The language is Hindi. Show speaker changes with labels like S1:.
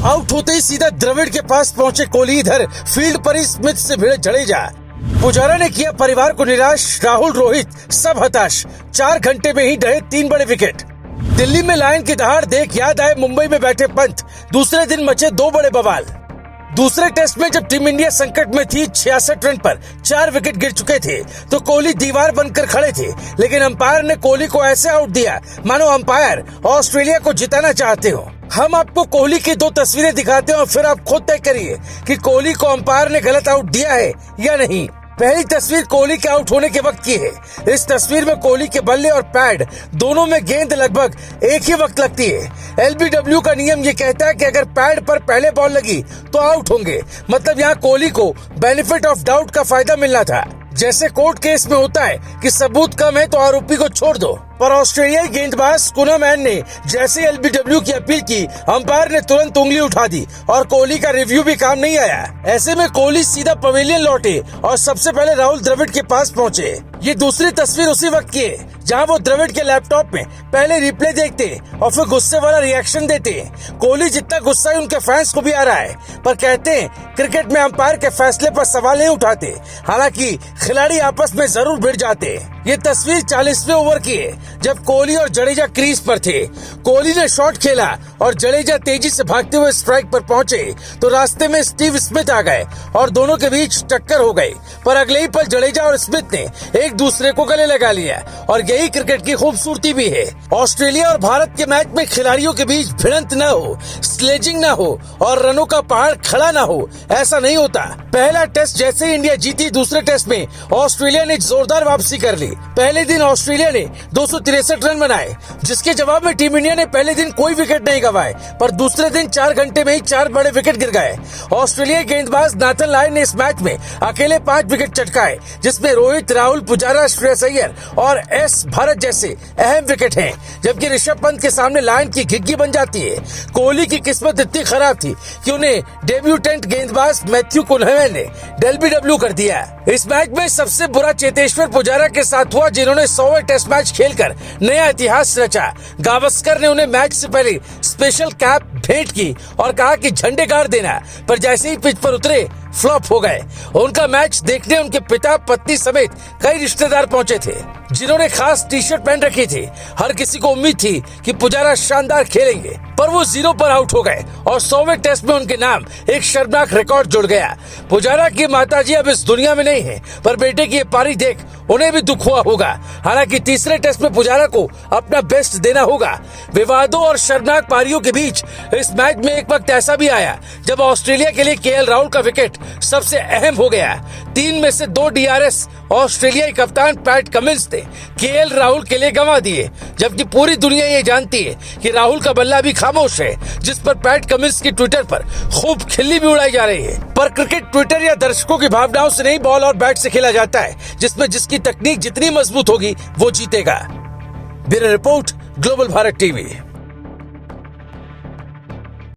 S1: आउट होते ही सीधा द्रविड़ के पास पहुंचे कोहली। इधर फील्ड पर ही स्मिथ से भिड़े जडेजा। पुजारा ने किया परिवार को निराश, राहुल रोहित सब हताश। 4 घंटे में ही ढहे 3 बड़े विकेट। दिल्ली में लायन की दहाड़ देख याद आए मुंबई में बैठे पंत। दूसरे दिन मचे 2 बड़े बवाल। दूसरे टेस्ट में जब टीम इंडिया संकट में थी, 66 रन पर 4 विकेट गिर चुके थे, तो कोहली दीवार बनकर खड़े थे। लेकिन अंपायर ने कोहली को ऐसे आउट दिया मानो अंपायर ऑस्ट्रेलिया को जिताना चाहते हो। हम आपको कोहली की 2 तस्वीरें दिखाते हैं और फिर आप खुद तय करिए कि कोहली को अंपायर ने गलत आउट दिया है या नहीं। पहली तस्वीर कोहली के आउट होने के वक्त की है। इस तस्वीर में कोहली के बल्ले और पैड दोनों में गेंद लगभग एक ही वक्त लगती है। एलबीडब्ल्यू का नियम ये कहता है कि अगर पैड पर पहले बॉल लगी तो आउट होंगे। मतलब यहाँ कोहली को बेनिफिट ऑफ डाउट का फायदा मिलना था। जैसे कोर्ट केस में होता है कि सबूत कम है तो आरोपी को छोड़ दो। पर ऑस्ट्रेलियाई गेंदबाज कुनामैन ने जैसे एलबीडब्ल्यू की अपील की, अंपायर ने तुरंत उंगली उठा दी और कोहली का रिव्यू भी काम नहीं आया। ऐसे में कोहली सीधा पवेलियन लौटे और सबसे पहले राहुल द्रविड़ के पास पहुंचे। ये दूसरी तस्वीर उसी वक्त की है जहां वो द्रविड़ के लैपटॉप में पहले रिप्ले देखते और फिर गुस्से वाला रिएक्शन देते। कोहली जितना गुस्सा है उनके फैंस को भी आ रहा है, पर कहते हैं क्रिकेट में अंपायर के फैसले पर सवाल नहीं उठाते। हालांकि खिलाड़ी आपस में जरूर भिड़ जाते। ये तस्वीर 40वें ओवर की है जब कोहली और जडेजा क्रीज पर थे। कोहली ने शॉट खेला और जडेजा तेजी से भागते हुए स्ट्राइक पर पहुंचे तो रास्ते में स्टीव स्मिथ आ गए और दोनों के बीच टक्कर हो गई। पर अगले ही पल जडेजा और स्मिथ ने एक दूसरे को गले लगा लिया और यही क्रिकेट की खूबसूरती भी है। ऑस्ट्रेलिया और भारत के मैच में खिलाड़ियों के बीच भिड़ंत न हो, स्लेजिंग न हो और रनों का पहाड़ खड़ा न हो, ऐसा नहीं होता। पहला टेस्ट जैसे ही इंडिया जीती, दूसरे टेस्ट में ऑस्ट्रेलिया ने जोरदार वापसी कर ली। पहले दिन ऑस्ट्रेलिया ने 263 रन बनाए, जिसके जवाब में टीम इंडिया ने पहले दिन कोई विकेट नहीं गंवाए, पर दूसरे दिन 4 घंटे में ही 4 बड़े विकेट गिर गए। ऑस्ट्रेलियाई गेंदबाज नाथन लायन ने इस मैच में अकेले 5 विकेट चटकाए, जिसमें रोहित, राहुल, पुजारा, श्रेयस अय्यर और एस भारत जैसे अहम विकेट हैं। जबकि ऋषभ पंत के सामने लायन की घिग्गी बन जाती है। कोहली की किस्मत इतनी खराब थी कि उन्हें डेब्यूटेंट गेंदबाज मैथ्यू कुनहमैन ने एलबीडब्ल्यू कर दिया। इस मैच में सबसे बुरा चेतेश्वर पुजारा के साथ हुआ, जिन्होंने 100वें टेस्ट मैच खेलकर नया इतिहास रचा। गावस्कर ने उन्हें मैच से पहले स्पेशल कैप भेंट की और कहा कि झंडे गाड़ देना, पर जैसे ही पिच पर उतरे फ्लॉप हो गए। उनका मैच देखने उनके पिता, पत्नी समेत कई रिश्तेदार पहुंचे थे, जिन्होंने खास टी-शर्ट पहन रखी थी। हर किसी को उम्मीद थी कि पुजारा शानदार खेलेंगे, पर वो 0 पर आउट हो गए और 100वें टेस्ट में उनके नाम एक शर्मनाक रिकॉर्ड जुड़ गया। पुजारा की माताजी अब इस दुनिया में नहीं है, पर बेटे की ये पारी देख उन्हें भी दुख हुआ होगा। हालांकि तीसरे टेस्ट में पुजारा को अपना बेस्ट देना होगा। विवादों और शर्मनाक पारियों के बीच इस मैच में एक वक्त ऐसा भी आया जब ऑस्ट्रेलिया के लिए केएल राहुल का विकेट सबसे अहम हो गया। 3 में से 2 डीआरएस ऑस्ट्रेलियाई कप्तान पैट कमिंस ने केएल राहुल के लिए गंवा दिए, जबकि पूरी दुनिया ये जानती है कि राहुल का बल्ला भी खामोश है, जिस पर पैट कमिंस की ट्विटर पर खूब खिल्ली भी उड़ाई जा रही है। पर क्रिकेट ट्विटर या दर्शकों की भावनाओं से नहीं, बॉल और बैट से खेला जाता है, जिसमें जिसकी तकनीक जितनी मजबूत होगी वो जीतेगा। Bureau report, global Bharat TV.